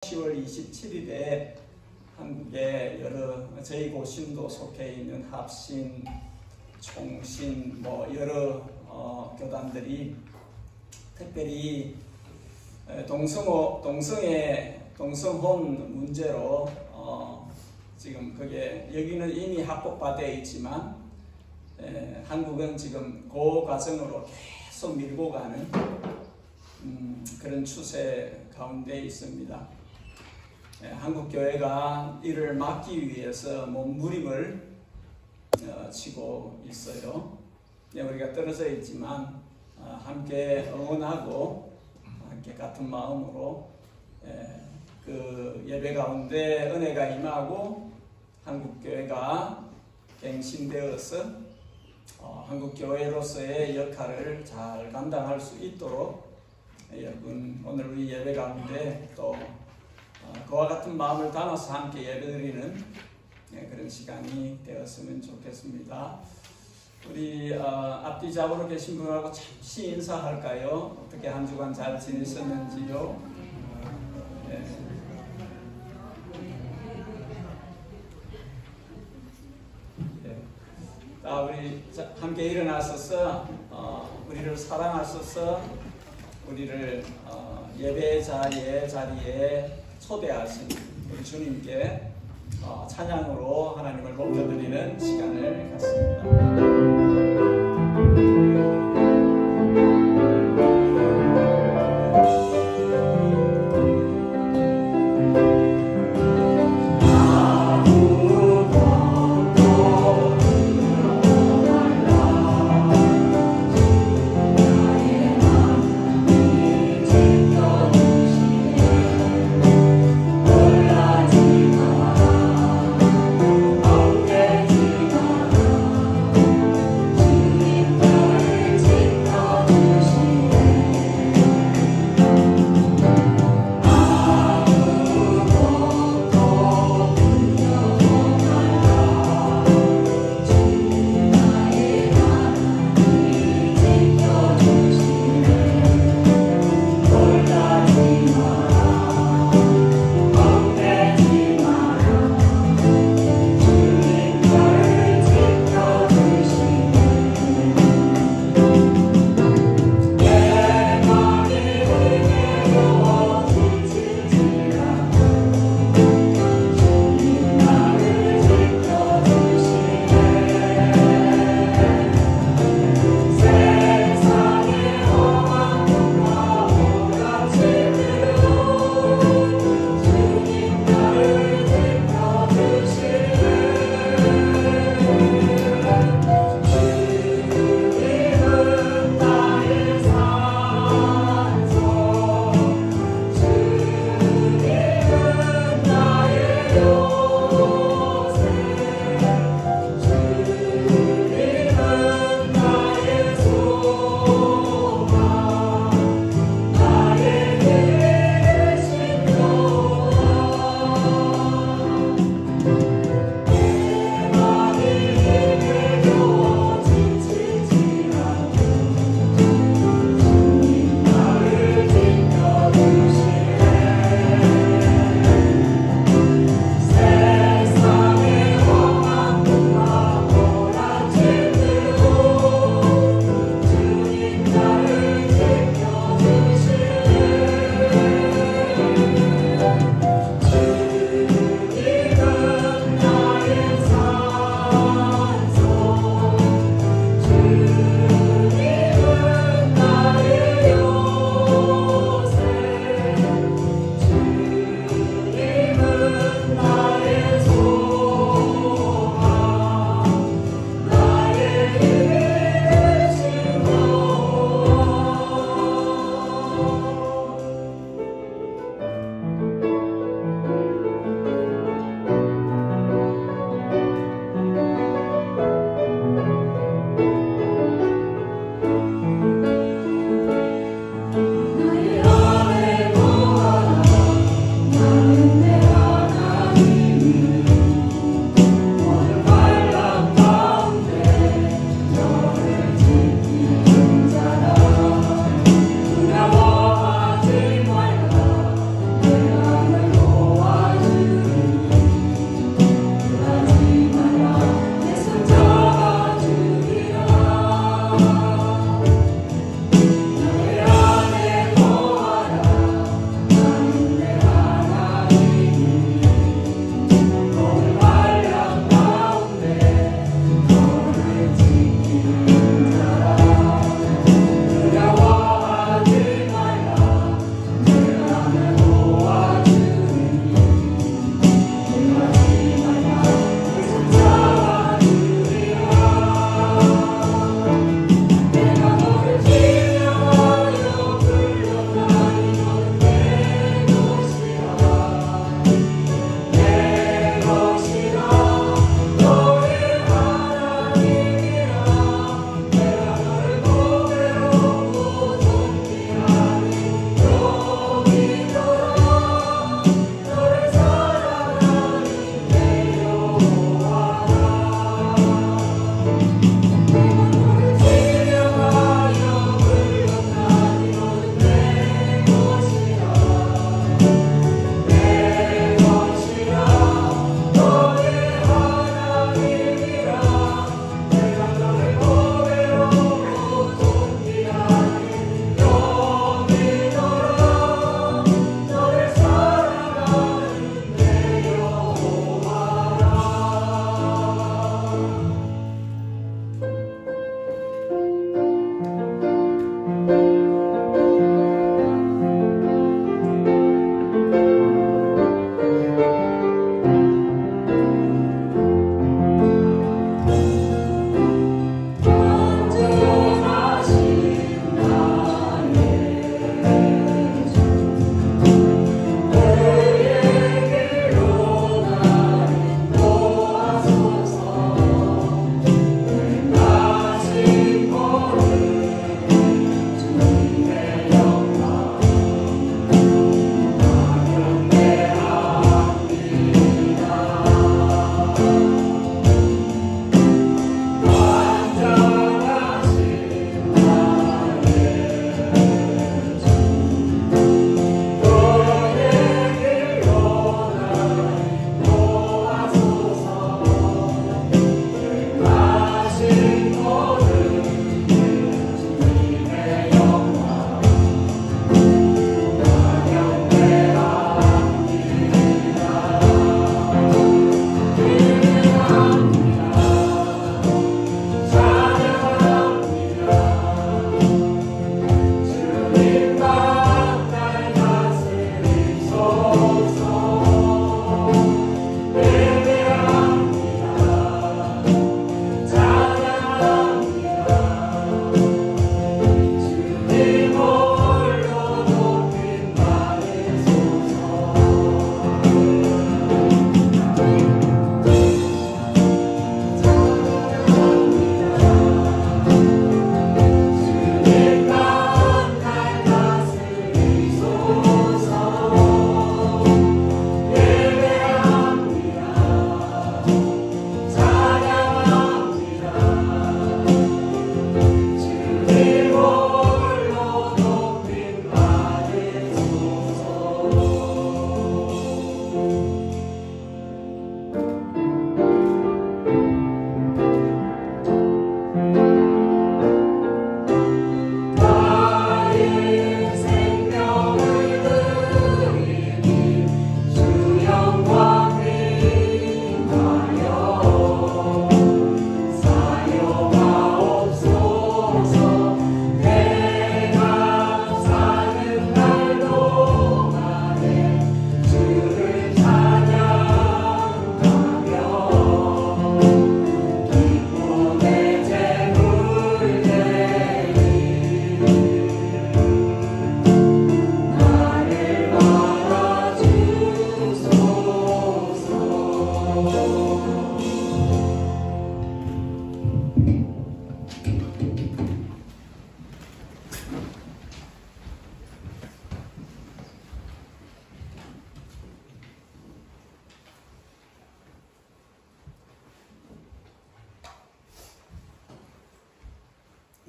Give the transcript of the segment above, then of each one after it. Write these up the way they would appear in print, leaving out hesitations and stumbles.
10월 27일에 한국의 여러 저희 고신도 속해 있는 합신, 총신, 여러 교단들이 특별히 동성혼 문제로 지금 그게 여기는 이미 합법화되어 있지만 한국은 지금 그 과정으로 계속 밀고 가는 그런 추세 가운데 있습니다. 한국 교회가 이를 막기 위해서 몸부림을 치고 있어요. 우리가 떨어져 있지만 함께 응원하고 함께 같은 마음으로 그 예배 가운데 은혜가 임하고 한국 교회가 갱신되어서 한국 교회로서의 역할을 잘 감당할 수 있도록 여러분 오늘 우리 예배 가운데 또 그와 같은 마음을 담아서 함께 예배드리는 그런 시간이 되었으면 좋겠습니다. 우리 앞뒤 잡으러 계신 분하고 잠시 인사할까요? 어떻게 한 주간 잘 지내셨는지요? 네. 자, 우리 함께 일어나셔서 우리를 사랑하셔서 우리를 예배 자리에 초대하신 우리 주님께 찬양으로 하나님을 높여드리는 시간을 갖습니다.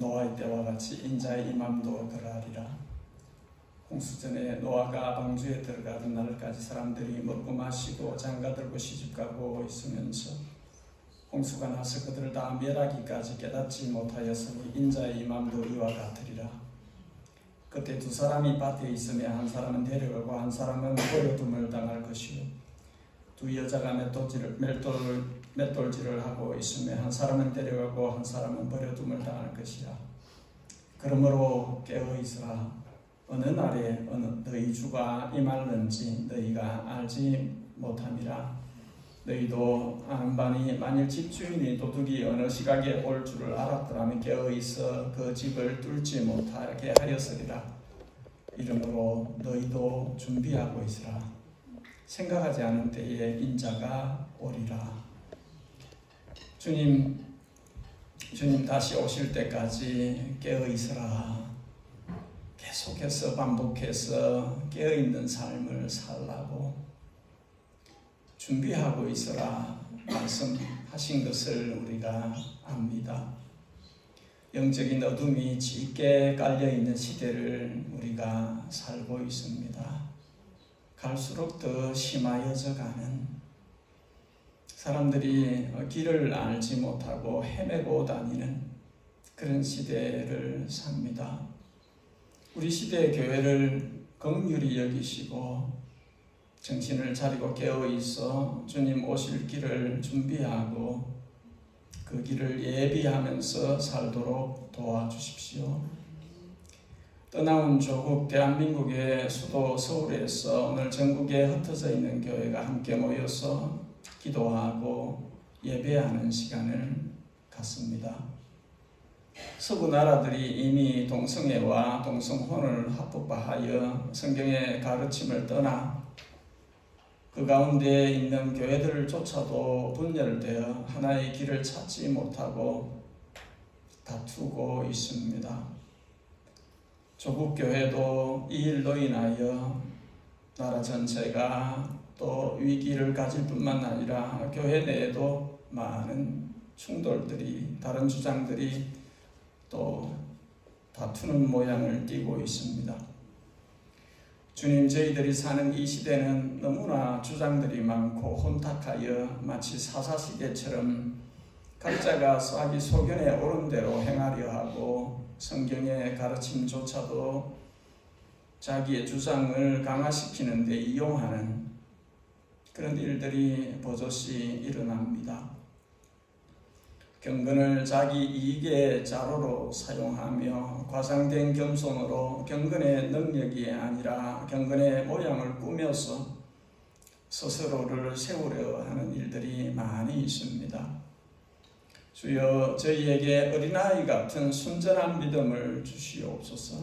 노아의 때와 같이 인자의 임함도 그러하리라. 홍수전에 노아가 방주에 들어가던 날까지 사람들이 먹고 마시고 장가들고 시집가고 있으면서 홍수가 나서 그들을 다 멸하기까지 깨닫지 못하였으니 인자의 임함도 이와 같으리라. 그때 두 사람이 밭에 있으며 한 사람은 데려가고 한 사람은 버려둠을 당할 것이요, 두 여자가 맷돌질을 하고 있으며 한 사람은 데려가고 한 사람은 버려둠을 당할 것이라. 그러므로 깨어있으라. 어느 날에 너희 주가 임할는지 너희가 알지 못함이라. 너희도 아는 바니 만일 집주인이 도둑이 어느 시각에 올 줄을 알았더라면 깨어있어 그 집을 뚫지 못하게 하였으리라. 이러므로 너희도 준비하고 있으라. 생각하지 않은 때에 인자가 오리라. 주님 다시 오실 때까지 깨어있으라. 계속해서 반복해서 깨어있는 삶을 살라고 준비하고 있으라 말씀하신 것을 우리가 압니다. 영적인 어둠이 짙게 깔려있는 시대를 우리가 살고 있습니다. 갈수록 더 심하여져 가는, 사람들이 길을 알지 못하고 헤매고 다니는 그런 시대를 삽니다. 우리 시대의 교회를 긍휼히 여기시고 정신을 차리고 깨어있어 주님 오실 길을 준비하고 그 길을 예비하면서 살도록 도와주십시오. 떠나온 조국 대한민국의 수도 서울에서 오늘 전국에 흩어져 있는 교회가 함께 모여서 기도하고 예배하는 시간을 갖습니다. 서구 나라들이 이미 동성애와 동성혼을 합법화하여 성경의 가르침을 떠나 그 가운데 있는 교회들조차도 분열되어 하나의 길을 찾지 못하고 다투고 있습니다. 조국 교회도 이 일로 인하여 나라 전체가 또 위기를 가질 뿐만 아니라 교회 내에도 많은 충돌들이, 다른 주장들이 또 다투는 모양을 띠고 있습니다. 주님, 저희들이 사는 이 시대는 너무나 주장들이 많고 혼탁하여 마치 사사시대처럼 각자가 자기 소견에 옳은 대로 행하려 하고 성경의 가르침조차도 자기의 주장을 강화시키는 데 이용하는 그런 일들이 버젓이 일어납니다. 경건을 자기 이익의 자로로 사용하며 과장된 겸손으로 경건의 능력이 아니라 경건의 모양을 꾸며서 스스로를 세우려 하는 일들이 많이 있습니다. 주여, 저희에게 어린아이 같은 순전한 믿음을 주시옵소서.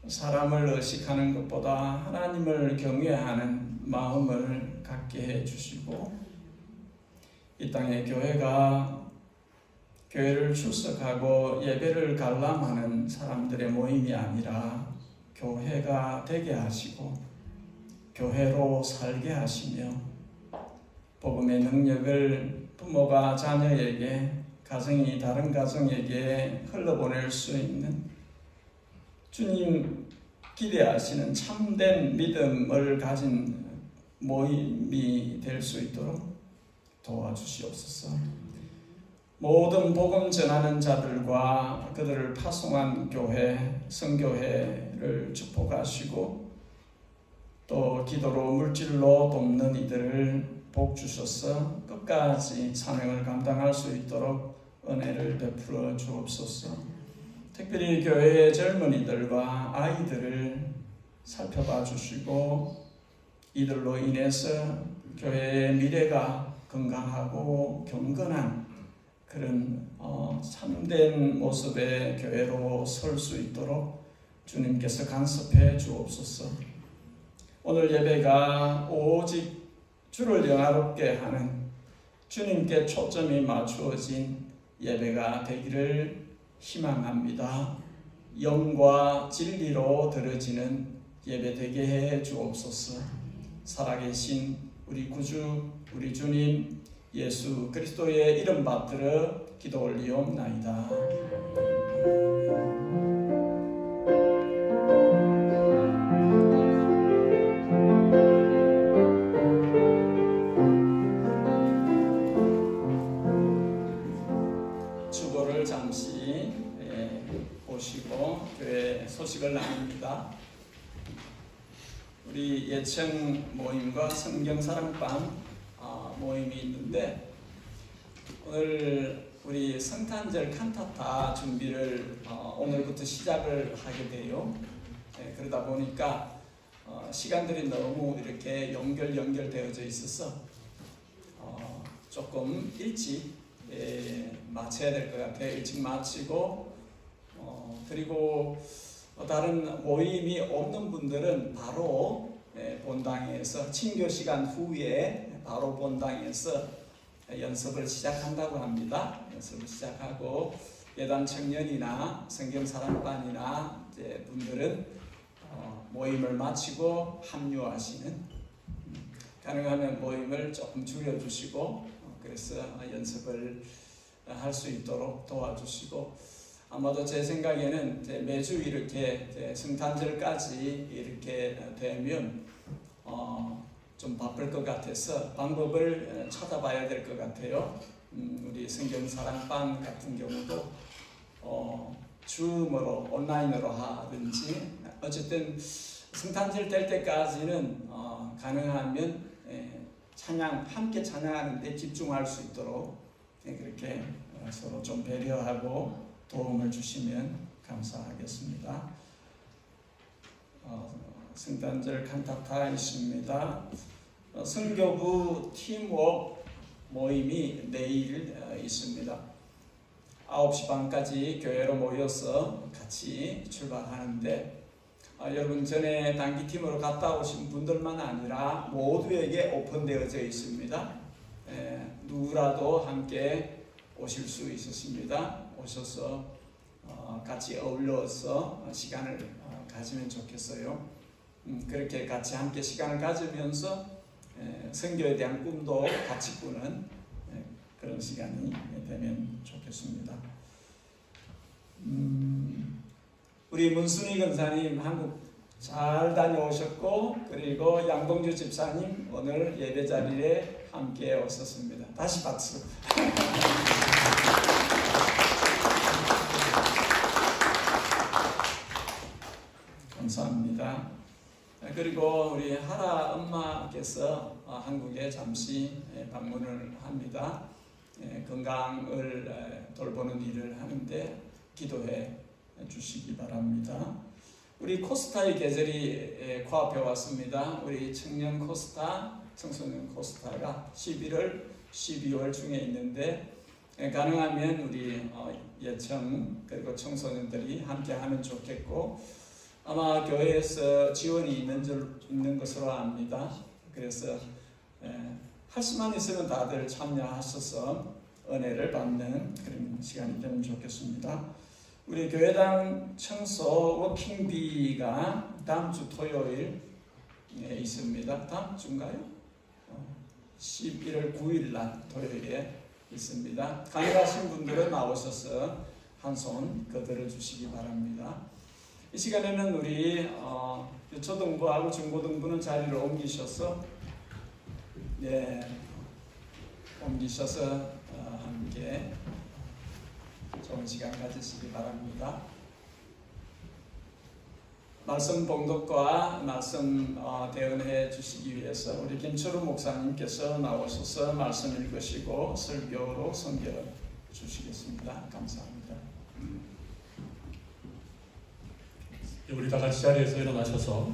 사람을 의식하는 것보다 하나님을 경외하는 마음을 갖게 해주시고, 이 땅에 교회를 출석하고 예배를 관람하는 사람들의 모임이 아니라 교회가 되게 하시고 교회로 살게 하시며 복음의 능력을 부모가 자녀에게, 가정이 다른 가정에게 흘러보낼 수 있는 주님 기대하시는 참된 믿음을 가진 모임이 될 수 있도록 도와주시옵소서. 모든 복음 전하는 자들과 그들을 파송한 교회, 성교회를 축복하시고 또 기도로 물질로 돕는 이들을 복 주셔서 끝까지 사명을 감당할 수 있도록 은혜를 베풀어 주옵소서. 특별히 교회의 젊은이들과 아이들을 살펴봐 주시고 이들로 인해서 교회의 미래가 건강하고 경건한 그런 참된 모습의 교회로 설 수 있도록 주님께서 간섭해 주옵소서. 오늘 예배가 오직 주를 영화롭게 하는 주님께 초점이 맞추어진 예배가 되기를 희망합니다. 영과 진리로 드려지는 예배 되게 해 주옵소서. 살아계신 우리 구주, 우리 주님, 예수 그리스도의 이름 받들어 기도 올리옵나이다. 주보를 잠시 보시고 교회 소식을 나눕니다. 우리 예청 모임과 성경사랑방 모임이 있는데 오늘 우리 성탄절 칸타타 준비를 오늘부터 시작을 하게 돼요. 그러다 보니까 시간들이 너무 이렇게 연결되어져 있어서 조금 일찍 마쳐야 될 것 같아요. 일찍 마치고 그리고 다른 모임이 없는 분들은 바로 본당에서 친교 시간 후에 바로 본당에서 연습을 시작한다고 합니다. 연습을 시작하고 예단 청년이나 성경사랑반이나 분들은 모임을 마치고 합류하시는, 가능하면 모임을 조금 줄여주시고 그래서 연습을 할 수 있도록 도와주시고, 아마도 제 생각에는 매주 이렇게 성탄절까지 이렇게 되면 좀 바쁠 것 같아서 방법을 찾아봐야 될 것 같아요. 우리 성경사랑반 같은 경우도 줌으로 온라인으로 하든지 어쨌든 성탄절 될 때까지는 가능하면 함께 찬양하는 데 집중할 수 있도록 그렇게 서로 좀 배려하고 도움을 주시면 감사하겠습니다. 성탄절 칸타타 있습니다. 선교부 팀워크 모임이 내일 있습니다. 9시 반까지 교회로 모여서 같이 출발하는데 여러분 전에 단기팀으로 갔다 오신 분들만 아니라 모두에게 오픈되어져 있습니다. 누구라도 함께 오실 수 있으십니다. 오셔서 같이 어울려서 시간을 가지면 좋겠어요. 그렇게 같이 함께 시간을 가지면서 선교에 대한 꿈도 같이 꾸는 그런 시간이 되면 좋겠습니다. 우리 문순희 권사님 한국 잘 다녀오셨고, 그리고 양동주 집사님 오늘 예배 자리에 함께 오셨습니다. 다시 박수. 감사합니다. 그리고 우리 하라 엄마께서 한국에 잠시 방문을 합니다. 건강을 돌보는 일을 하는데 기도해 주시기 바랍니다. 우리 코스타의 계절이 코앞에 왔습니다. 우리 청년 코스타, 청소년 코스타가 11월, 12월 중에 있는데 가능하면 우리 예청 그리고 청소년들이 함께 하면 좋겠고, 아마 교회에서 지원이 있는 것으로 압니다. 그래서 할 수만 있으면 다들 참여하셔서 은혜를 받는 그런 시간이 되면 좋겠습니다. 우리 교회당 청소 워킹비가 다음 주 토요일 있습니다. 다음 주인가요? 11월 9일 날 토요일에 있습니다. 가능하신 분들은 나오셔서 한 손 거들어 주시기 바랍니다. 이 시간에는 우리 초등부하고 중고등부는 자리를 옮기셔서 함께 좋은 시간 가지시기 바랍니다. 말씀 봉독과 말씀 대언해 주시기 위해서 우리 김철우 목사님께서 나오셔서 말씀 읽으시고 설교로 선교 주시겠습니다. 감사합니다. 우리 다 같이 자리에서 일어나셔서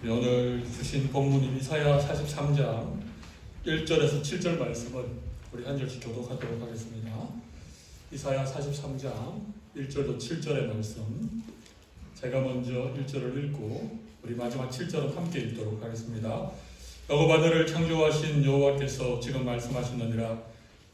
오늘 주신 본문인 이사야 43장 1절에서 7절 말씀을 우리 한 절씩 교독하도록 하겠습니다. 이사야 43장 1절로 7절의 말씀, 제가 먼저 1절을 읽고 우리 마지막 7절은 함께 읽도록 하겠습니다. 야곱 아들을 창조하신 여호와께서 지금 말씀하시느니라.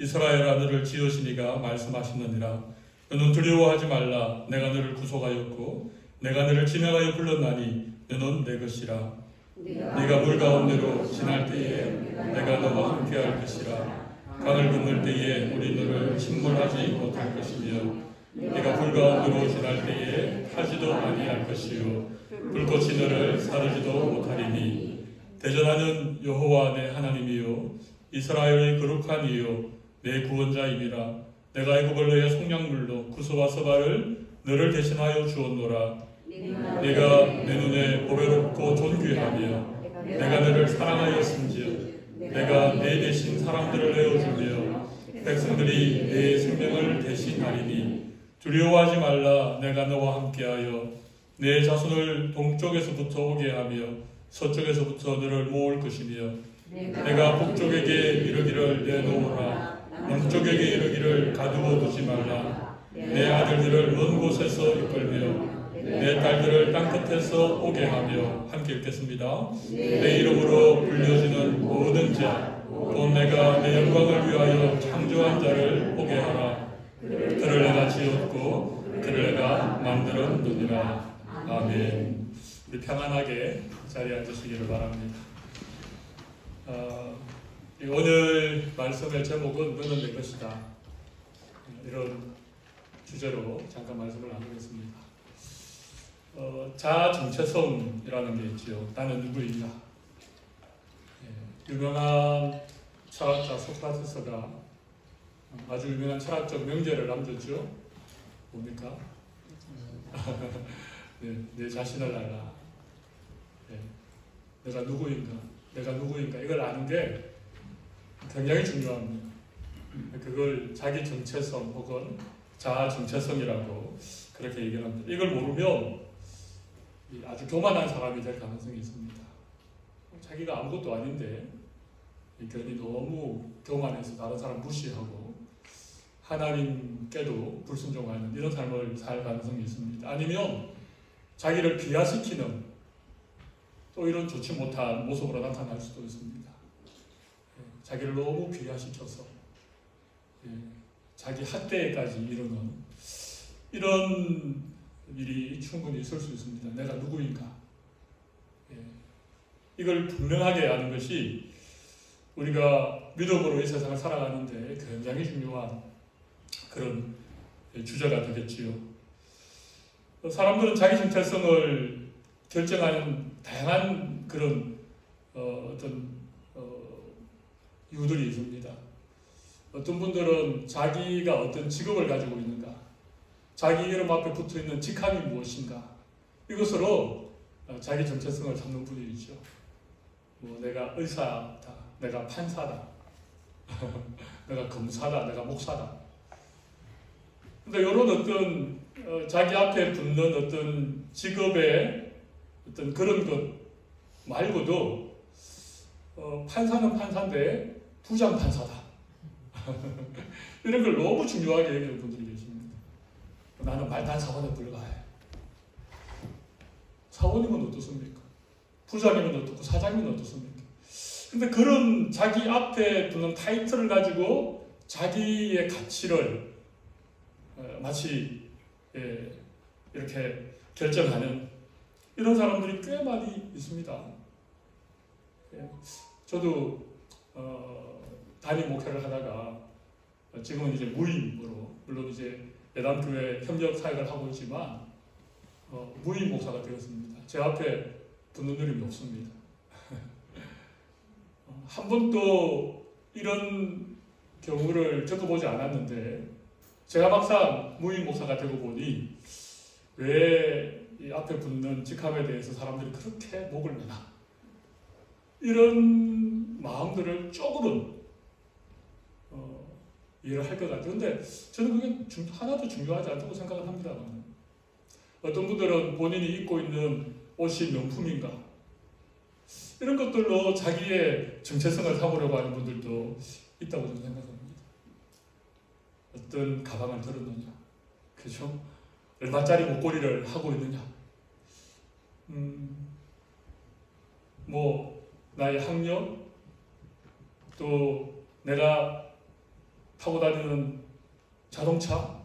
이스라엘아, 너를 지으시니가 말씀하시느니라. 너는 두려워하지 말라. 내가 너를 구속하였고 내가 너를 지명하여 불렀나니 너는 내 것이라. 네가 물 가운데로 지날 때에 내가 너와 함께할 것이라. 강을 건널 때에 우리 너를 침몰하지 못할 것이며 네가 불 가운데로 지날 때에 타지도 아니할 것이요 불꽃이 너를 사르지도 못하리니 대전하는 여호와 내 하나님이요 이스라엘의 거룩한 이요 내 구원자임이라. 내가 애굽을 너의 속량물로 구스와 서발을 너를 대신하여 주었노라. 네가 내 눈에 보배롭고 존귀하며 내가 너를 사랑하였은즉 내가 내 대신 사람들을 내어주며 백성들이 내 생명을 대신하리니 두려워하지 말라. 내가 너와 함께하여 내 자손을 동쪽에서부터 오게 하며 서쪽에서부터 너를 모을 것이며 내가 북쪽에게 이르기를 내놓으라. 남쪽에게 이르기를 가두어 두지 말라. 내 아들들을 먼 곳에서 이끌며 내 딸들을 땅끝에서 오게 하며. 함께 읽겠습니다. 내 이름으로 불려지는 모든 자 또 내가 내 영광을 위하여 창조한 자를 오게 하라. 그를 내가 지었고 그를 내가 만들었느니라. 아멘. 우리 평안하게 자리에 앉으시기를 바랍니다. 오늘 말씀의 제목은 너는 내 것이다. 이런 주제로 잠깐 말씀을 나누겠습니다. 자아 정체성이라는 게 있지요. 나는 누구인가? 유명한 철학자 소크라테스가 아주 유명한 철학적 명제를 남겼죠. 뭡니까? 내 자신을 알라. 내가 누구인가? 내가 누구인가? 이걸 아는 게 굉장히 중요합니다. 그걸 자기 정체성 혹은 자아 정체성이라고 그렇게 얘기를 합니다. 이걸 모르면 아주 교만한 사람이 될 가능성이 있습니다. 자기가 아무것도 아닌데 괜히 너무 교만해서 다른 사람 무시하고 하나님께도 불순종하는 이런 삶을 살 가능성이 있습니다. 아니면 자기를 비하시키는 또 이런 좋지 못한 모습으로 나타날 수도 있습니다. 자기를 너무 비하시켜서 자기 학대까지 이르는 이런 일이 충분히 있을 수 있습니다. 내가 누구인가? 이걸 분명하게 아는 것이 우리가 믿음으로 이 세상을 살아가는데 굉장히 중요한 그런 주제가 되겠지요. 사람들은 자기 정체성을 결정하는 다양한 그런 이유들이 있습니다. 어떤 분들은 자기가 어떤 직업을 가지고 있는가, 자기 이름 앞에 붙어있는 직함이 무엇인가, 이것으로 자기 정체성을 잡는 분이 있죠. 내가 의사다, 내가 판사다, 내가 검사다, 내가 목사다. 근데 이런 어떤 자기 앞에 붙는 어떤 직업의 어떤 그런 것 말고도 판사는 판사인데 부장 판사다. 이런 걸 너무 중요하게 여기는 분들이 계십니다. 나는 말단 사원에 불과해. 사원이면 어떻습니까? 부장이면 어떻고 사장이면 어떻습니까? 근데 그런 자기 앞에 두는 타이틀을 가지고 자기의 가치를 마치 이렇게 결정하는 이런 사람들이 꽤 많이 있습니다. 저도 단임 목회를 하다가 지금은 이제 무임으로, 물론 이제 예담교회 협력 사역을 하고 있지만 무임 목사가 되었습니다. 제 앞에 붙는 이름이 없습니다. 한 번도 이런 경우를 겪어보지 않았는데 제가 막상 무임 목사가 되고 보니 왜 이 앞에 붙는 직함에 대해서 사람들이 그렇게 목을 매나, 이런 마음들을 조금은 이해를 할 것 같아요. 근데 저는 그게 하나도 중요하지 않다고 생각을 합니다. 어떤 분들은 본인이 입고 있는 옷이 명품인가, 이런 것들로 자기의 정체성을 삼으려고 하는 분들도 있다고 저는 생각합니다. 어떤 가방을 들었느냐, 그죠? 얼마짜리 목걸이를 하고 있느냐, 나의 학력, 또 내가 타고 다니는 자동차,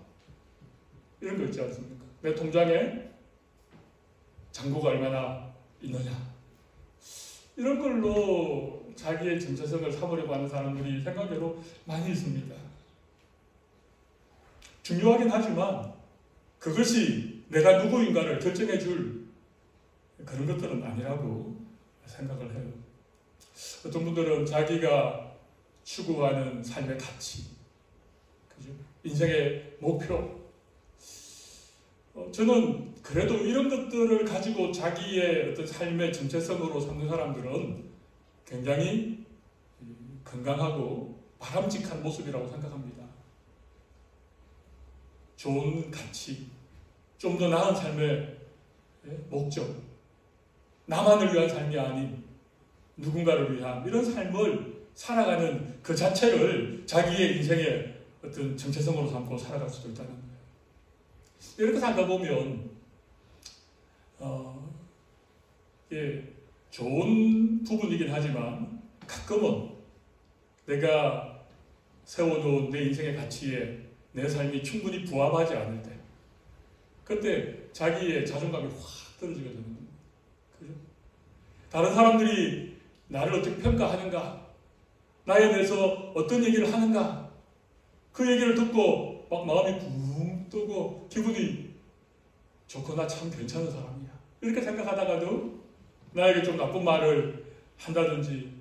이런 거 있지 않습니까? 내 통장에 잔고가 얼마나 있느냐, 이런 걸로 자기의 정체성을 삼으려고 하는 사람들이 생각외로 많이 있습니다. 중요하긴 하지만 그것이 내가 누구인가를 결정해 줄 그런 것들은 아니라고 생각을 해요. 어떤 분들은 자기가 추구하는 삶의 가치, 그죠? 인생의 목표, 저는 그래도 이런 것들을 가지고 자기의 어떤 삶의 정체성으로 삼는 사람들은 굉장히 건강하고 바람직한 모습이라고 생각합니다. 좋은 가치, 좀 더 나은 삶의 목적, 나만을 위한 삶이 아닌 누군가를 위한 이런 삶을 살아가는 그 자체를 자기의 인생의 어떤 정체성으로 삼고 살아갈 수도 있다는 거예요. 이렇게 살다 보면 예, 좋은 부분이긴 하지만 가끔은 내가 세워놓은 내 인생의 가치에 내 삶이 충분히 부합하지 않을 때 그때 자기의 자존감이 확 떨어지게 되는 겁니다. 그죠? 다른 사람들이 나를 어떻게 평가하는가, 나에 대해서 어떤 얘기를 하는가, 그 얘기를 듣고 막 마음이 붕 뜨고 기분이 좋거나 참 괜찮은 사람이야 이렇게 생각하다가도 나에게 좀 나쁜 말을 한다든지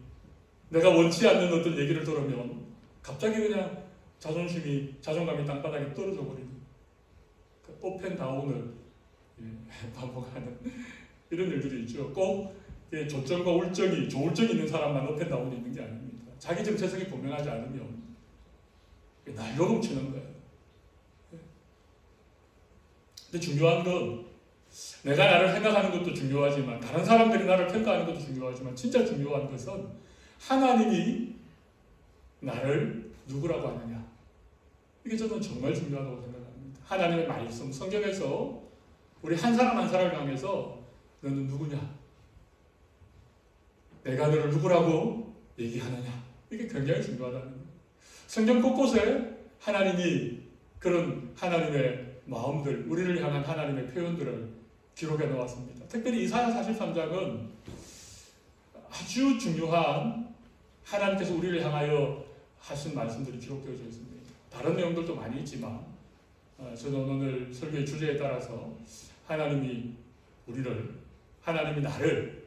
내가 원치 않는 어떤 얘기를 들으면 갑자기 그냥 자존감이 땅바닥에 떨어져 버리는 그 업앤다운을 반복하는 이런 일들이 있죠. 꼭 조점과 울정이, 조울정이 있는 사람만 업앤다운이 있는 게 아닙니다. 자기 정체성이 분명하지 않으면 날로 훔치는 거예요. 근데 중요한 건 내가 나를 생각하는 것도 중요하지만 다른 사람들이 나를 평가하는 것도 중요하지만 진짜 중요한 것은 하나님이 나를 누구라고 하느냐. 이게 저는 정말 중요하다고 생각합니다. 하나님의 말씀, 성경에서 우리 한 사람 한 사람을 향해서 너는 누구냐? 내가 너를 누구라고 얘기하느냐? 이게 굉장히 중요하다는 거예요. 성경 곳곳에 하나님이 그런 하나님의 마음들, 우리를 향한 하나님의 표현들을 기록해 놓았습니다. 특별히 이사야 43장은 아주 중요한 하나님께서 우리를 향하여 하신 말씀들이 기록되어져 있습니다. 다른 내용들도 많이 있지만 저는 오늘 설교의 주제에 따라서 하나님이 나를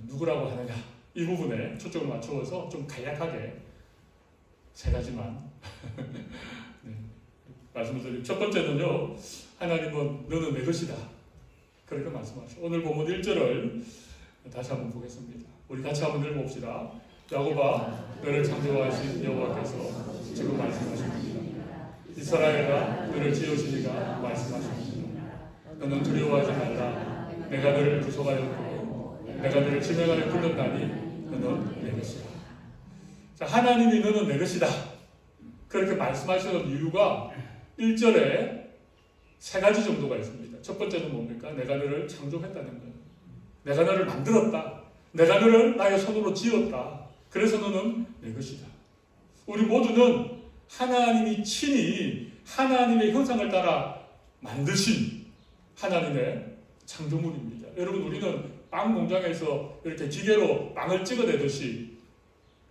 누구라고 하느냐 이 부분에 초점을 맞추어서 좀 간략하게 세 가지만 네, 말씀을 드립니다. 첫 번째는요, 하나님은 너는 내 것이다 그렇게 말씀하시고 오늘 본문 1절을 다시 한번 보겠습니다. 우리 같이 한번 읽어봅시다. 야곱아 너를 창조하신 여호와께서 지금 말씀하십니다. 이스라엘아 너를 지으시니가 말씀하십니다. 너는 두려워하지 말라. 내가 너를 구속하였고 내가 너를 지명하여 불렀나니 너는 내 것이다. 자, 하나님이 너는 내 것이다 그렇게 말씀하시는 이유가 1절에 세 가지 정도가 있습니다. 첫 번째는 뭡니까? 내가 너를 창조했다는 거예요. 내가 너를 만들었다. 내가 너를 나의 손으로 지었다. 그래서 너는 내 것이다. 우리 모두는 하나님이 친히 하나님의 형상을 따라 만드신 하나님의 창조물입니다. 여러분 우리는 빵 공장에서 이렇게 기계로 빵을 찍어내듯이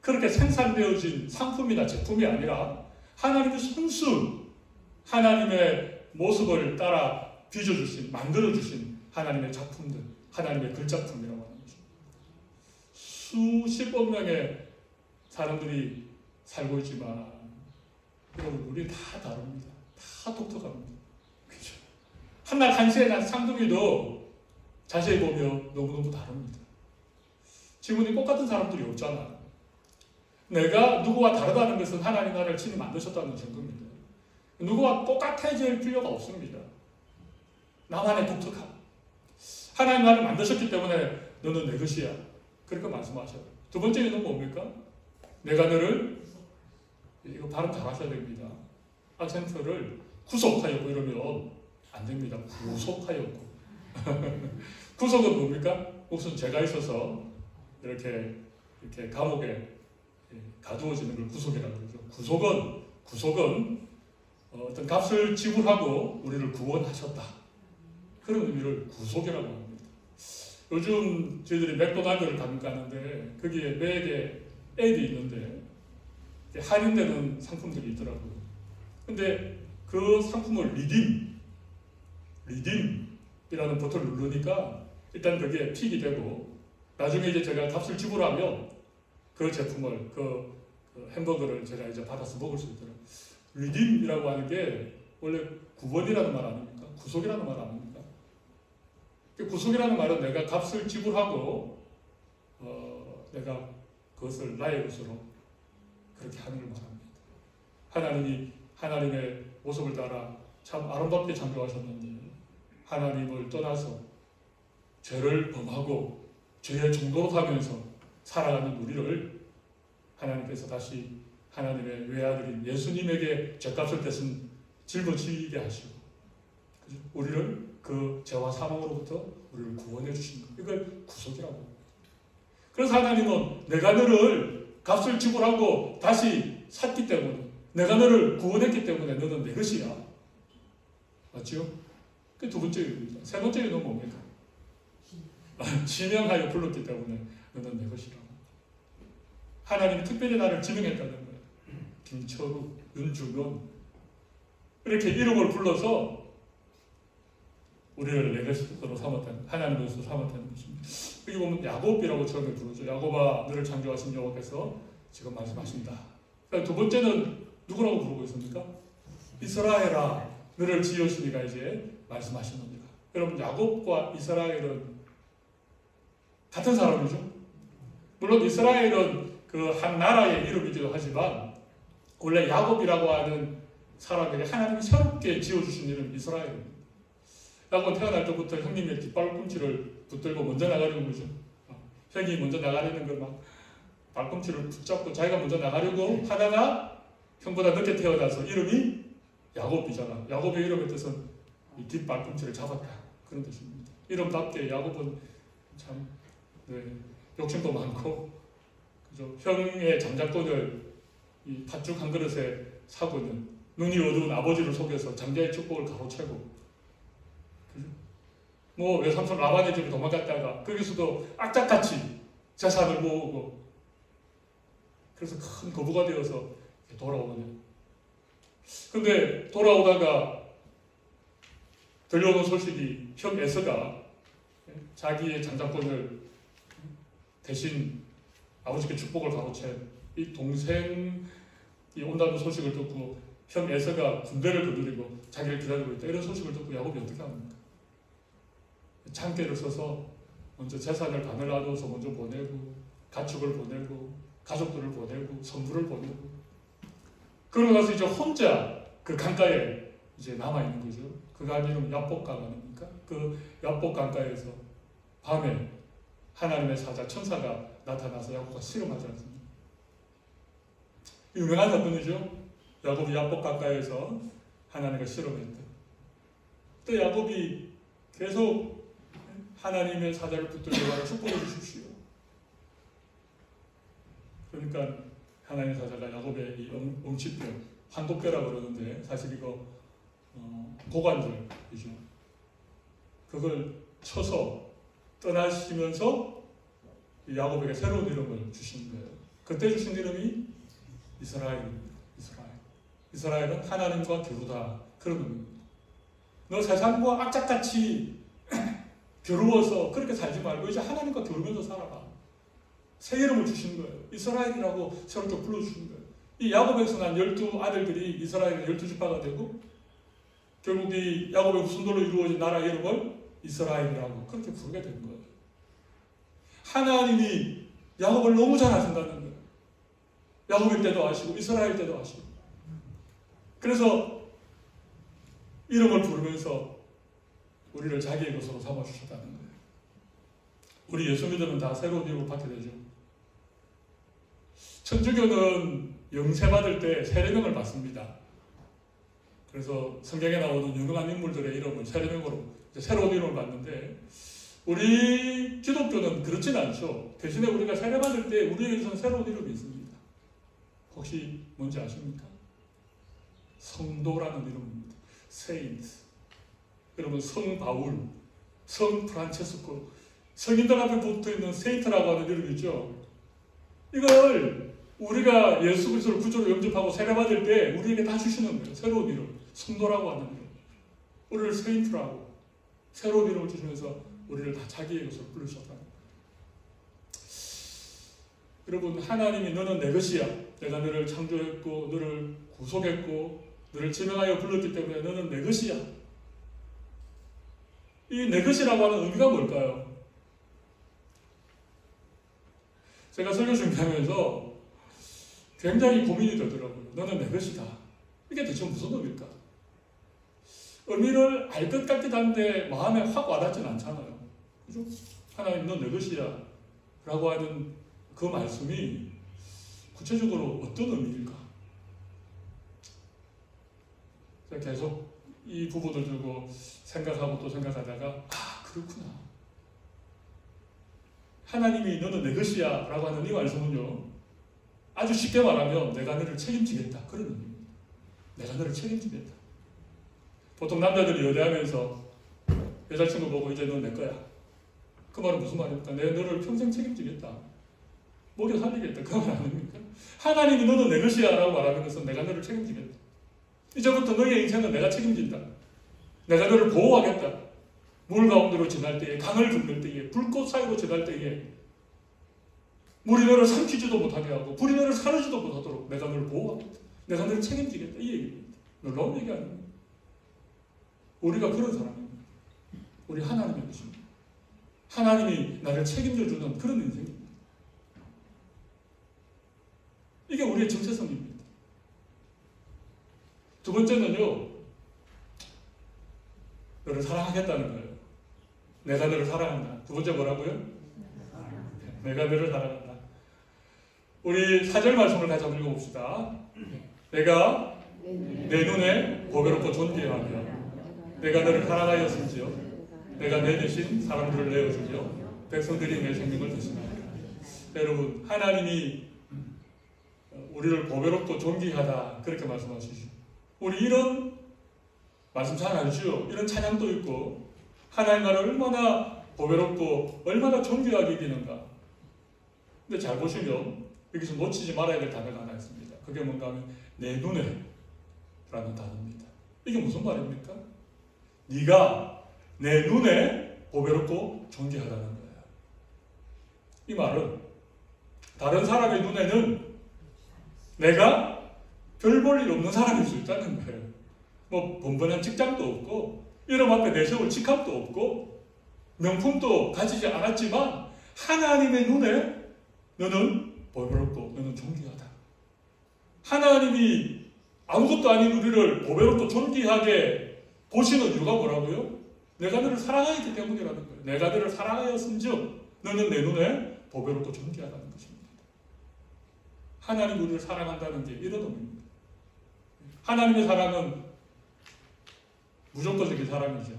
그렇게 생산되어진 상품이나 제품이 아니라 하나님의 손수 하나님의 모습을 따라 빚어주신, 만들어주신 하나님의 작품들, 하나님의 글작품이라고 하는 거죠. 수십억 명의 사람들이 살고 있지만 여러분 우리 다 다릅니다. 다 독특합니다. 그렇죠? 한날 한시에 난 쌍둥이도 자세히 보면 너무너무 다릅니다. 지금은 똑같은 사람들이 없잖아. 내가 누구와 다르다는 것은 하나님 나를 친히 만드셨다는 증거입니다. 누구와 똑같아질 필요가 없습니다. 나만의 독특함. 하나님 나를 만드셨기 때문에 너는 내 것이야. 그렇게 말씀하셔요. 두 번째는 뭡니까? 내가 너를, 이거 발음 잘 하셔야 됩니다. 악센트를 구속하였고 이러면 안 됩니다. 구속하였고. 구속은 뭡니까? 무슨 죄가 있어서 이렇게 감옥에 가두어지는 걸 구속이라고 그러죠. 구속은 어떤 값을 지불하고 우리를 구원하셨다. 그런 의미를 구속이라고 합니다. 요즘 저희들이 맥도날드를 가는데 거기에 맥에 앱이 있는데 할인되는 상품들이 있더라고요. 근데 그 상품을 리딤이라는 버튼을 누르니까 일단 그게 픽이 되고 나중에 이제 제가 값을 지불하면 그 제품을 그 햄버거를 제가 이제 받아서 먹을 수 있더라고요. 리딤이라고 하는 게 원래 구원이라는 말 아닙니까? 구속이라는 말 아닙니까? 구속이라는 말은 내가 값을 지불하고 내가 그것을 나의 것으로 그렇게 하는 걸 말합니다. 하나님이 하나님의 모습을 따라 참 아름답게 창조하셨는데 하나님을 떠나서 죄를 범하고 죄의 종로로 가면서 살아가는 우리를 하나님께서 다시 하나님의 외아들인 예수님에게 죄값을 대신 짊어지게 하시고 우리를 그 죄와 사망으로부터 우리를 구원해 주신 것. 이걸 구속이라고 합니다. 그래서 하나님은 내가 너를 값을 지불하고 다시 샀기 때문에 내가 너를 구원했기 때문에 너는 내 것이야. 맞죠? 그 두 번째 이유입니다. 세 번째 이유는 뭡니까? 지명하여 불렀기 때문에 너는 내 것이라고. 하나님이 특별히 나를 지명했다는 거예요. 김철우, 윤주건 이렇게 이름을 불러서 우리를 내 것으로 삼았다는, 하나님의 것으로 삼았다는 것입니다. 여기 보면 야곱이라고 처음에 부르죠. 야곱아 너를 창조하신 여호와께서 지금 말씀하신다. 두 번째는 누구라고 부르고 있습니까? 이스라엘아 너를 지으시니가 이제 말씀하시느니라. 여러분 야곱과 이스라엘은 같은 사람이죠. 물론 이스라엘은 그 한 나라의 이름이기도 하지만 원래 야곱이라고 하는 사람에게 하나님이 새롭게 지어주신 이름 이스라엘입니다. 야곱은 태어날 때부터 형님의 뒷발꿈치를 붙들고 먼저 나가려는 거죠. 형이 먼저 나가려는 걸 막 발꿈치를 붙잡고 자기가 먼저 나가려고 하다가 형보다 늦게 태어나서 이름이 야곱이잖아. 야곱의 이름의 뜻은 이 뒷발꿈치를 잡았다. 그런 뜻입니다. 이름답게 야곱은 참 욕심도 많고 그죠? 형의 장자권을 이 팥죽 한 그릇에 사고는 눈이 어두운 아버지를 속여서 장자의 축복을 가로채고 뭐 외삼촌 라반의 집에 도망갔다가 거기서도 악착같이 재산을 모으고 그래서 큰 거부가 되어서 돌아오거든요. 근데 돌아오다가 들려오는 소식이 형 에서가 자기의 장자권을 대신 아버지께 축복을 가로챈 이 동생이 온다는 소식을 듣고 형 에서가 군대를 거느리고 자기를 기다리고 있다. 이런 소식을 듣고 야곱이 어떻게 합니까? 장대를 써서 먼저 재산을 반을 나눠서 먼저 보내고 가축을 보내고 가족들을 보내고 선물을 보내고 그러고 나서 이제 혼자 그 강가에 이제 남아있는 거죠. 그 강 이름 야복강 아닙니까? 그 야복 강가에서 밤에 하나님의 사자 천사가 나타나서 야곱과 씨름하지 않습니까? 유명한 사건이죠. 야곱이 야복 강가에서 하나님과 씨름했다. 또 야곱이 계속 하나님의 사자를 붙들고 축복해 주십시오. 그러니까 하나님의 사자가 야곱의 이 엉치뼈, 환도뼈라고 그러는데 사실 이거 고관절이죠. 그걸 쳐서 떠나시면서 야곱에게 새로운 이름을 주시는 거예요. 그때 주신 이름이 이스라엘입니다. 이스라엘은 하나님과 겨루다. 그런 의미입니다. 너 세상과 악착같이 겨루어서 그렇게 살지 말고 이제 하나님과 겨루면서 살아라. 새 이름을 주시는 거예요. 이스라엘이라고 새롭게 불러주시는 거예요. 이 야곱에서 난 12 아들들이 이스라엘의 12지파가 되고 결국 이 야곱의 후손들로 이루어진 나라의 이름을 이스라엘이라고 그렇게 부르게 된 거예요. 하나님이 야곱을 너무 잘 아신다는 거예요. 야곱일 때도 아시고 이스라엘 때도 아시고 그래서 이름을 부르면서 우리를 자기의 것으로 삼아주셨다는 거예요. 우리 예수 믿으면 다 새로운 이름을 받게 되죠. 천주교는 영세받을 때 세례명을 받습니다. 그래서 성경에 나오는 유명한 인물들의 이름을 세례명으로 새로운 이름을 받는데 우리 기독교는 그렇진 않죠. 대신에 우리가 세례받을 때 우리에게서는 새로운 이름이 있습니다. 혹시 뭔지 아십니까? 성도라는 이름입니다. 세인트. 여러분 성 바울, 성 프란체스코 성인들 앞에 붙어있는 세인트라고 하는 이름이 있죠. 이걸 우리가 예수 그리스도를 구주로 영접하고 세례받을 때 우리에게 다 주시는 거예요. 새로운 이름, 성도라고 하는 이름. 우리를 세인트라고 새로운 이름을 주시면서 우리를 다 자기의 것으로 부르셨다. 여러분, 하나님이 너는 내 것이야. 내가 너를 창조했고 너를 구속했고 너를 지명하여 불렀기 때문에 너는 내 것이야. 이 내 것이라고 하는 의미가 뭘까요? 제가 설교 준비하면서 굉장히 고민이 되더라고요. 너는 내 것이다. 이게 대체 무슨 의미일까? 의미를 알 것 같기도 한데 마음에 확 와닿지는 않잖아요. 그죠? 하나님 넌 내 것이야 라고 하는 그 말씀이 구체적으로 어떤 의미일까? 제가 계속 이 부분을 두고 생각하고 또 생각하다가 그렇구나. 하나님이 너는 내 것이야 라고 하는 이 말씀은요, 아주 쉽게 말하면 내가 너를 책임지겠다 그런 의미입니다. 내가 너를 책임지겠다. 보통 남자들이 연애하면서 여자친구 보고 이제 넌 내 거야. 그 말은 무슨 말입니까? 내가 너를 평생 책임지겠다. 먹여 살리겠다. 그 말 아닙니까? 하나님이 너는 내 것이야 라고 말하는 것은 내가 너를 책임지겠다. 이제부터 너의 인생은 내가 책임진다. 내가 너를 보호하겠다. 물 가운데로 지날 때에, 강을 건널 때에, 불꽃 사이로 지날 때에 물이 너를 삼키지도 못하게 하고 불이 너를 사르지도 못하도록 내가 너를 보호하겠다. 내가 너를 책임지겠다. 이 얘기입니다. 놀라운 얘기 아닙니까? 우리가 그런 사람입니다. 우리 하나님의 것입니다. 하나님이 나를 책임져주는 그런 인생입니다. 이게 우리의 정체성입니다. 두 번째는요, 너를 사랑하겠다는 거예요. 내가 너를 사랑한다. 두 번째 뭐라고요? 내가 너를 사랑한다. 우리 4절 말씀을 다시 한번 읽어봅시다. 내가 내 눈에 보배롭고 존귀하며 내가 너를 사랑하였은지요. 내가 내 대신 사람들을 내어주며 백성들이 내 생명을 대신하리라. 여러분, 하나님이 우리를 보배롭고 존귀하다 그렇게 말씀하시죠. 우리 이런 말씀 잘 알죠? 이런 찬양도 있고 하나님 나라를 얼마나 보배롭고 얼마나 존귀하게 이기는가. 근데 잘 보시면 여기서 놓치지 말아야 될 단어가 하나 있습니다. 그게 뭔가 하면 내 눈에 라는 단어입니다. 이게 무슨 말입니까? 네가 내 눈에 보배롭고 존귀하다는 거예요. 이 말은 다른 사람의 눈에는 내가 별 볼 일 없는 사람일 수 있다는 거예요. 뭐 번번한 직장도 없고 이름 앞에 내세울 직함도 없고 명품도 가지지 않았지만 하나님의 눈에 너는 보배롭고 너는 존귀하다. 하나님이 아무것도 아닌 우리를 보배롭고 존귀하게 보시는 이유가 뭐라고요? 내가 너를 사랑하기 때문이라는 거예요. 내가 너를 사랑하였은즉 너는 내 눈에 보배롭고 존귀하다는 것입니다. 하나님 우리를 사랑한다는 게 이런 의미입니다. 하나님의 사랑은 무조건적인 사랑이죠.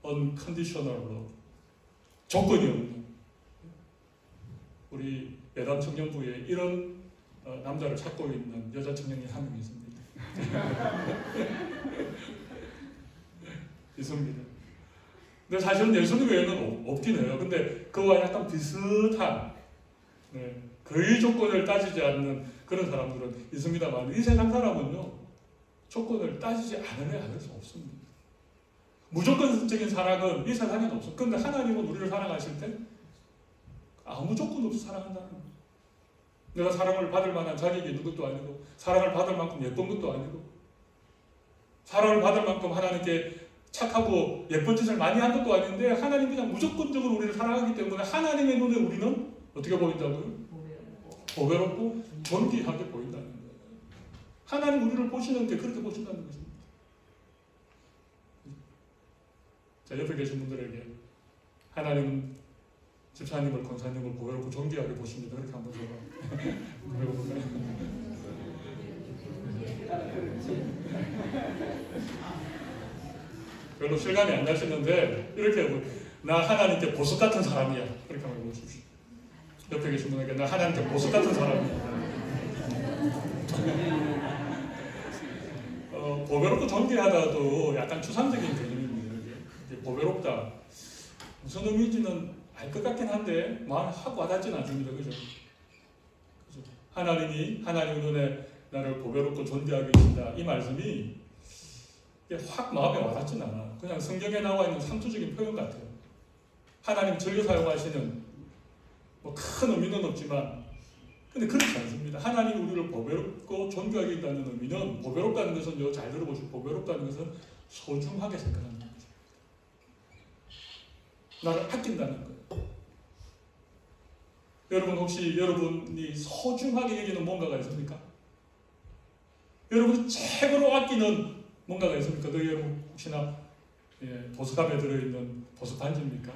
unconditional love. 조건이 없는. 우리 예담 청년부에 이런 남자를 찾고 있는 여자 청년이 한 명 있습니다. 있습니다. 근데 사실은 예수님 외에는 없긴 해요. 근데 그와 약간 비슷한, 거의 조건을 따지지 않는 그런 사람들은 있습니다만 이 세상 사람은요, 조건을 따지지 않을 수 없습니다. 무조건적인 사랑은 이 세상에는 없어. 그런데 하나님은 우리를 사랑하실 때 아무 조건 없이 사랑한다는 거예요. 내가 사랑을 받을 만한 자격이 있는 것도 아니고 사랑을 받을 만큼 예쁜 것도 아니고 사랑을 받을 만큼 하나님께 착하고 예쁜 짓을 많이 한 것도 아닌데 하나님 그냥 무조건적으로 우리를 사랑하기 때문에 하나님의 눈에 우리는 어떻게 보인다고요? 보배롭고 존귀하게 보인다는 거예요. 하나님 우리를 보시는데 그렇게 보신다는 것입니다. 자, 옆에 계신 분들에게 하나님은 집사님을, 권사님을 보배롭고 존귀하게 보십니다. 이렇게 한번 해볼까요? 별로 실감이 안 나시는데 이렇게 나 하나님께 보석 같은 사람이야. 그렇게 한번 해보십시오. 옆에 계신 분에게 나 하나님께 보석 같은 사람이야. 보배롭고 존귀하다도 약간 추상적인 개념입니다. 보배롭다. 무슨 의미인지는 알 것 같긴 한데 마음 확 와닿지는 않습니다. 그죠? 하나님이 하나님 눈에 나를 보배롭고 존귀하게 계신다. 이 말씀이 확 마음에 와닿지는 않아. 그냥 성경에 나와 있는 상투적인 표현 같아요. 하나님 즐겨 사용하시는 뭐 큰 의미는 없지만 근데 그렇지 않습니다. 하나님이 우리를 보배롭고 존귀하게 있다는 의미는 보배롭다는 것은요. 잘 들어보시고 보배롭다는 것은 소중하게 생각하는 거죠. 나를 아낀다는 거예요. 여러분 혹시 여러분이 소중하게 여기는 뭔가가 있습니까? 여러분이 최고로 아끼는 뭔가가 있습니까? 너희 여러분 혹시나 보석함에 들어있는 보석 반지입니까?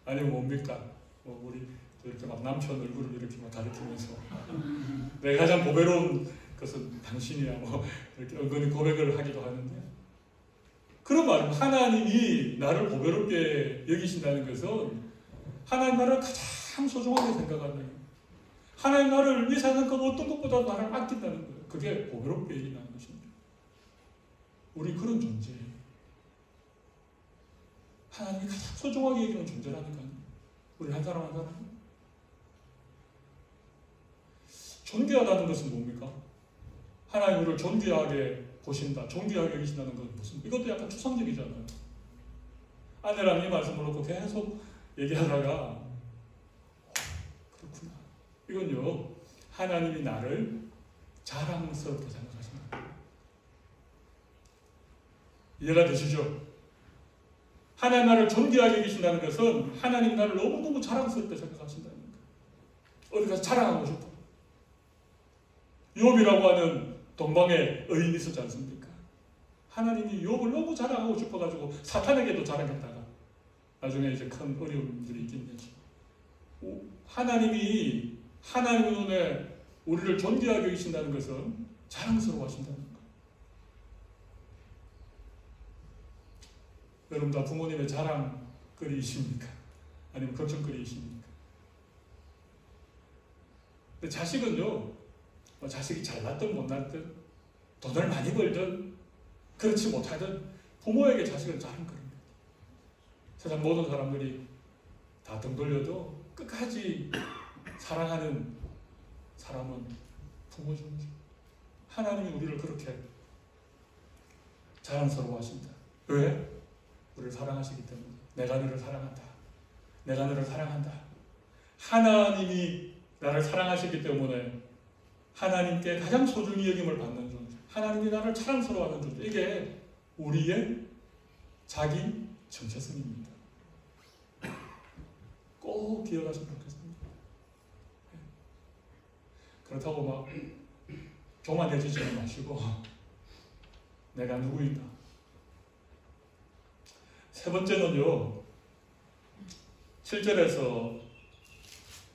아니면 뭡니까? 우리 이렇게 막 남편 얼굴을 이렇게 막 가리키면서 내가 가장 보배로운 것은 당신이야 이렇게 은근히 고백을 하기도 하는데 그런 말은 하나님이 나를 보배롭게 여기신다는 것은 하나님 나를 가장 소중하게 생각하는 하나님 나를 이 세상 그 어떤 것보다 나를 아낀다는 거예요. 그게 보배롭게 여긴다는 것입니다. 우리 그런 존재예요. 하나님이 가장 소중하게 여기는 존재라니까요. 우리 한 사람 한 사람. 존귀하다는 것은 뭡니까? 하나님 우리를 존귀하게 보신다. 존귀하게 여기신다는 것은 무슨 이것도 약간 추상적이잖아요. 아내랑 이 말씀을 놓고 계속 얘기하다가 그렇구나. 이건요. 하나님이 나를 자랑스럽게 생각하신다. 이해가 되시죠? 하나님 나를 존귀하게 여기신다는 것은 하나님 나를 너무너무 자랑스럽게 생각하신다는 거예요. 어디 가서 자랑하고 싶어. 욥이라고 하는 동방의 의인이 있었지 않습니까? 하나님이 욥을 너무 자랑하고 싶어가지고 사탄에게도 자랑했다가 나중에 이제 큰 어려움들이 있겠지. 하나님이 하나님의 눈에 우리를 존귀하게 여기신다는 것은 자랑스러워하신다는 거예요. 여러분 다 부모님의 자랑거리이십니까? 아니면 걱정거리이십니까? 근데 자식은요, 자식이 잘났든 못났든 돈을 많이 벌든 그렇지 못하든 부모에게 자식은 자랑거리입니다. 세상 모든 사람들이 다 등 돌려도 끝까지 사랑하는 사람은 부모죠. 하나님이 우리를 그렇게 자랑스러워하신다. 왜? 우리를 사랑하시기 때문에. 내가 너를 사랑한다. 내가 너를 사랑한다. 하나님이 나를 사랑하시기 때문에 하나님께 가장 소중히 여김을 받는 존재. 하나님이 나를 자랑스러워하는 존재. 이게 우리의 자기 정체성입니다. 꼭 기억하시면 좋겠습니다. 그렇다고 막 교만해지지 마시고 내가 누구인가. 세 번째는요. 7절에서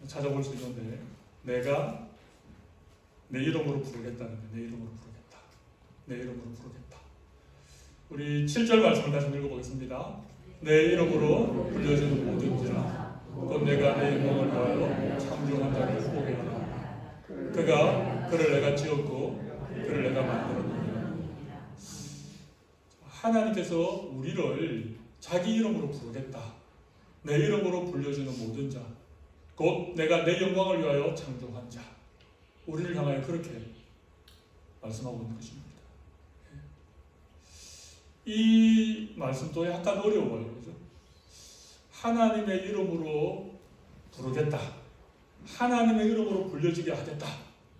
찾아볼 수 있는데 내가 내 이름으로 부르겠다는 거예요. 내 이름으로 부르겠다. 내 이름으로 부르겠다. 우리 7절 말씀을 다시 읽어보겠습니다. 내 이름으로 불려지는 모든 자 곧 내가 내 영광을 위하여 창조한 자를 보게 하라. 그가 그를 내가 지었고 그를 내가 만들었느니라. 하나님께서 우리를 자기 이름으로 부르겠다. 내 이름으로 불려지는 모든 자 곧 내가 내 영광을 위하여 창조한 자. 우리를 향하여 그렇게 말씀하고 있는 것입니다. 이 말씀도 약간 어려워요. 그죠? 하나님의 이름으로 부르겠다. 하나님의 이름으로 불려지게 하겠다.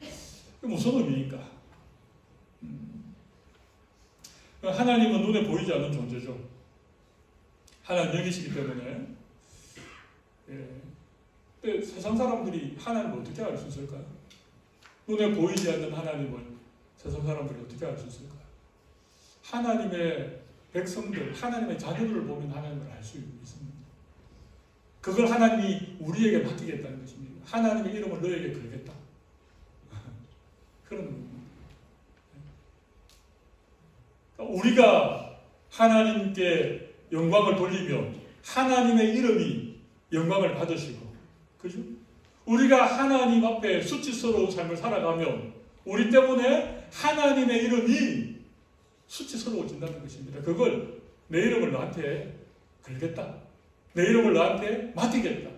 이게 무슨 의미인가? 하나님은 눈에 보이지 않는 존재죠. 하나님 영이시기 때문에. 근데 세상 사람들이 하나님을 어떻게 알 수 있을까요? 눈에 보이지 않는 하나님을 세상 사람들이 어떻게 알 수 있을까요? 하나님의 백성들, 하나님의 자녀들을 보면 하나님을 알 수 있습니다. 그걸 하나님이 우리에게 맡기겠다는 것입니다. 하나님의 이름을 너에게 걸겠다. 그런 의미입니다. 우리가 하나님께 영광을 돌리며 하나님의 이름이 영광을 받으시고, 그죠? 우리가 하나님 앞에 수치스러운 삶을 살아가면 우리 때문에 하나님의 이름이 수치스러워진다는 것입니다. 그걸 내 이름을 너한테 걸겠다. 내 이름을 너한테 맡기겠다.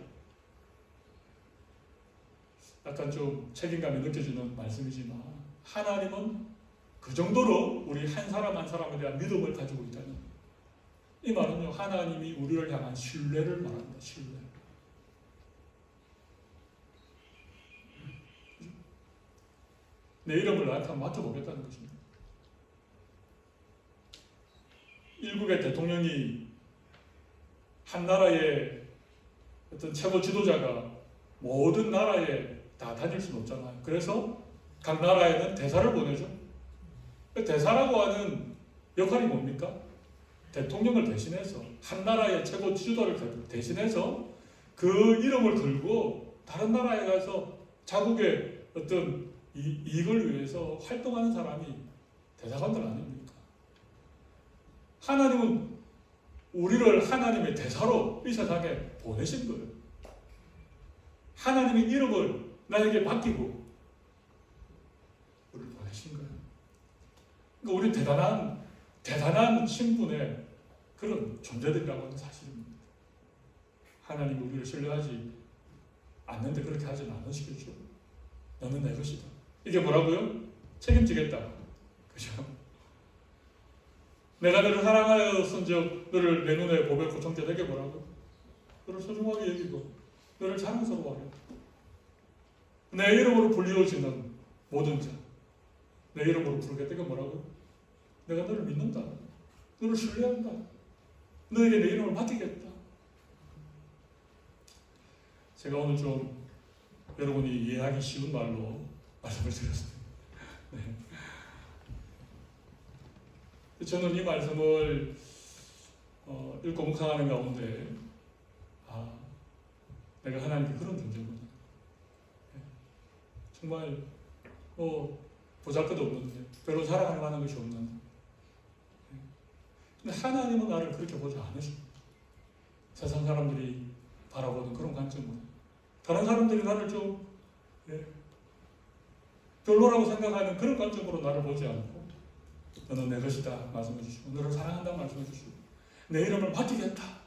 약간 좀 책임감이 느껴지는 말씀이지만 하나님은 그 정도로 우리 한 사람 한 사람에 대한 믿음을 가지고 있다는 거예요. 이 말은요, 하나님이 우리를 향한 신뢰를 말합니다. 신뢰. 내 이름을 나한테 한번 맡겨보겠다는 것입니다. 일국의 대통령이 한 나라의 어떤 최고 지도자가 모든 나라에 다 다닐 수는 없잖아요. 그래서 각 나라에는 대사를 보내죠. 대사라고 하는 역할이 뭡니까? 대통령을 대신해서, 한 나라의 최고 지도자를 대신해서 그 이름을 걸고 다른 나라에 가서 자국의 어떤 이익을 위해서 활동하는 사람이 대사관들 아닙니까? 하나님은 우리를 하나님의 대사로 이 세상에 보내신 거예요. 하나님의 이름을 나에게 맡기고 우리를 보내신 거예요. 그러니까 우리 대단한 신분의 그런 존재들이라고 하는 사실입니다. 하나님이 우리를 신뢰하지 않는데 그렇게 하진 않으시겠죠. 너는 내 것이다. 이게 뭐라고요? 책임지겠다. 그죠? 내가 너를 사랑하였은즉 너를 내 눈에 보배 고청자 되게 뭐라고? 너를 소중하게 여기고 너를 자랑스러워하게. 내 이름으로 불리워지는 모든 자, 내 이름으로 부르겠다. 이게 뭐라고? 내가 너를 믿는다. 너를 신뢰한다. 너에게 내 이름을 맡기겠다. 제가 오늘 좀 여러분이 이해하기 쉬운 말로 말씀을 드렸습니다. 네. 저는 이 말씀을 읽고 묵상하는 가운데 내가 하나님께 그런 존재구나. 네. 정말 보잘것없는데 별로 사랑할 만한 것이 없는데 근데 하나님은 나를 그렇게 보지 않으십니다. 세상 사람들이 바라보는 그런 관점으로 다른 사람들이 나를 좀 별로라고 생각하는 그런 관점으로 나를 보지 않고 너는 내 것이다 말씀해 주시고 너를 사랑한다 말씀해 주시고 내 이름을 맡기겠다.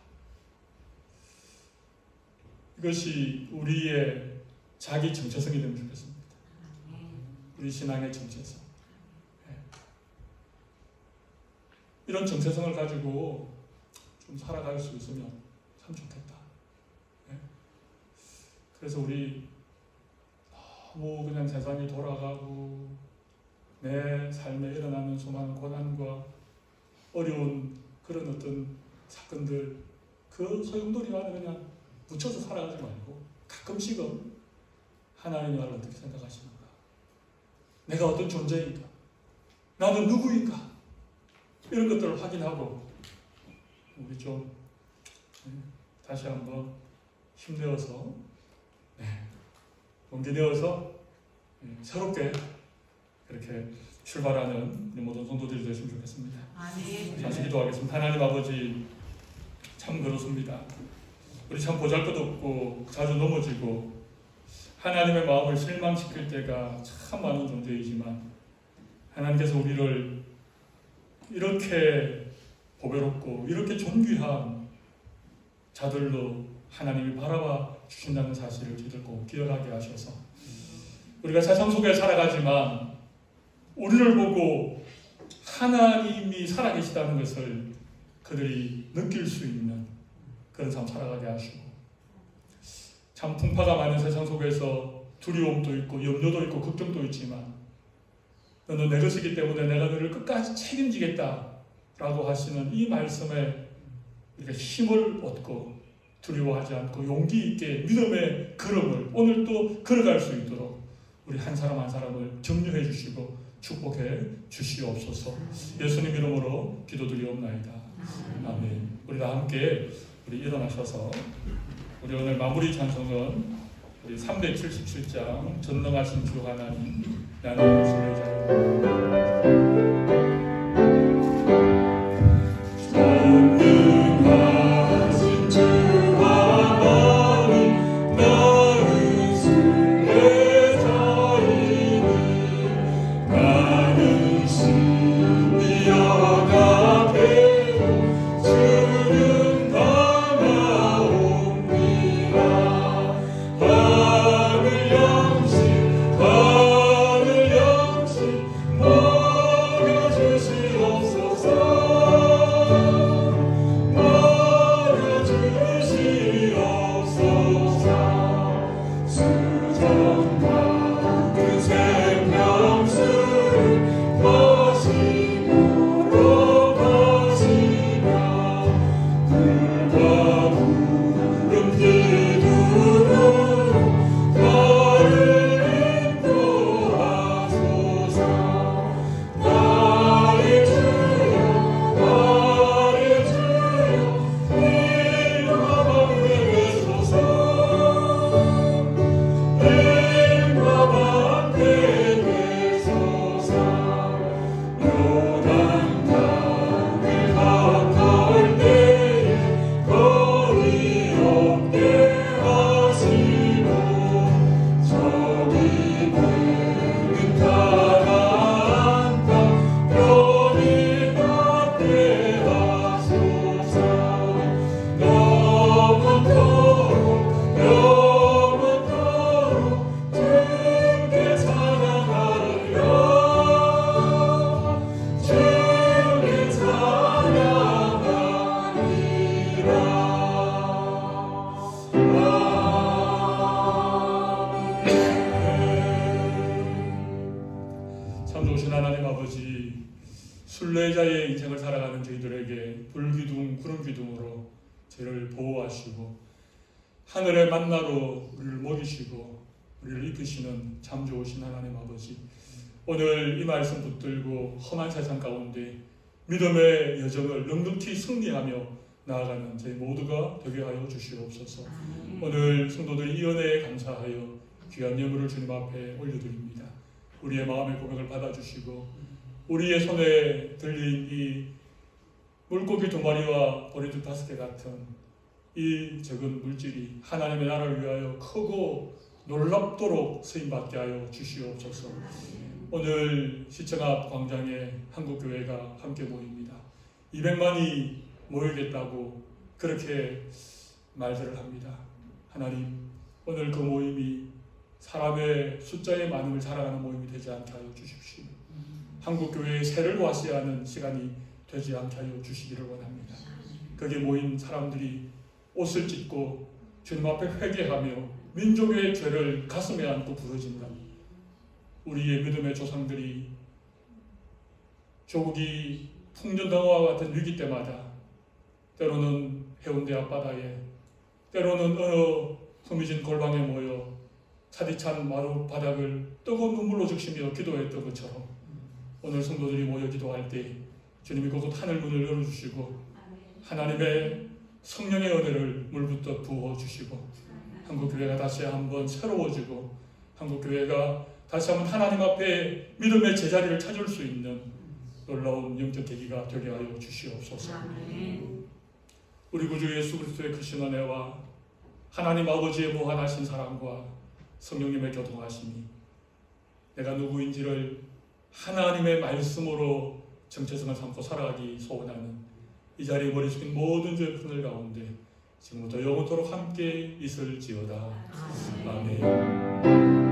이것이 우리의 자기 정체성이 되면 좋겠습니다. 우리 신앙의 정체성. 이런 정체성을 가지고 좀 살아갈 수 있으면 참 좋겠다. 그래서 우리 너무 그냥 세상이 돌아가고 내 삶에 일어나는 수많은 고난과 어려운 그런 어떤 사건들 그 소용돌이 안에 그냥 묻혀서 살아가지 말고 가끔씩은 하나님이 나를 어떻게 생각하시는가? 내가 어떤 존재인가? 나는 누구인가? 이런 것들을 확인하고 우리 좀 다시 한번 힘내어서 용기 내어서 새롭게 그렇게 출발하는 우리 모든 성도들이 되시면 좋겠습니다. 다시 기도하겠습니다. 하나님 아버지 참 그렇습니다. 우리 참 보잘것없고 자주 넘어지고 하나님의 마음을 실망시킬 때가 참 많은 존재이지만 하나님께서 우리를 이렇게 보배롭고 이렇게 존귀한 자들로 하나님이 바라봐 주신다는 사실을 저희들 꼭 기억하게 하셔서 우리가 세상 속에 살아가지만 우리를 보고 하나님이 살아계시다는 것을 그들이 느낄 수 있는 그런 삶 살아가게 하시고 참 풍파가 많은 세상 속에서 두려움도 있고 염려도 있고 걱정도 있지만 너는 내 것이기 때문에 내가 너를 끝까지 책임지겠다라고 하시는 이 말씀에 우리가 힘을 얻고 두려워하지 않고 용기 있게 믿음의 걸음을 오늘 또 걸어갈 수 있도록 우리 한 사람 한 사람을 격려해 주시고 축복해 주시옵소서. 예수님 이름으로 기도드리옵나이다. 아멘. 우리 다 함께 우리 일어나셔서 우리 오늘 마무리 찬송은 우리 377장 전능하신 주 하나님 나는 예수의 자유 순례자의 인생을 살아가는 저희들에게 불기둥, 구름기둥으로 저희를 보호하시고 하늘의 만나로 우리를 먹이시고 우리를 이끄시는 참 좋으신 하나님 아버지, 오늘 이 말씀 붙들고 험한 세상 가운데 믿음의 여정을 넉넉히 승리하며 나아가는 저희 모두가 되게 하여 주시옵소서. 오늘 성도들이 이 은혜에 감사하여 귀한 예물을 주님 앞에 올려드립니다. 우리의 마음의 고백을 받아주시고 우리의 손에 들린 이 물고기 2마리와 보리두 5개 같은 이 적은 물질이 하나님의 나라를 위하여 크고 놀랍도록 쓰임받게 하여 주시옵소서. 오늘 시청 앞 광장에 한국교회가 함께 모입니다. 200만이 모이겠다고 그렇게 말들을 합니다. 하나님, 오늘 그 모임이 사람의 숫자의 많음을 자랑하는 모임이 되지 않게 하여 주십시오. 한국교회에 새를 놓았어야 하는 시간이 되지 않게 하여 주시기를 원합니다. 거기에 모인 사람들이 옷을 찢고 주님 앞에 회개하며 민족의 죄를 가슴에 안고 부르짖는 우리의 믿음의 조상들이 조국이 풍전당화와 같은 위기 때마다 때로는 해운대 앞바다에, 때로는 어느 후미진 골방에 모여 차디찬 마루 바닥을 뜨거운 눈물로 적시며 기도했던 것처럼 오늘 성도들이 모여 기도할 때 주님이 그곳 하늘 문을 열어주시고 하나님의 성령의 은혜를 물붓듯 부어주시고 한국교회가 다시 한번 새로워지고 한국교회가 다시 한번 하나님 앞에 믿음의 제자리를 찾을 수 있는 놀라운 영적 계기가 되게 하여 주시옵소서. 우리 구주 예수 그리스도의 크신 은혜와 하나님 아버지의 무한하신 사랑과 성령님의 교통하심이 내가 누구인지를 하나님의 말씀으로 정체성을 삼고 살아가기 소원하는 이 자리에 머리 숙인 모든 죄의 그늘 가운데 지금부터 영원토록 함께 있을지어다. 아멘.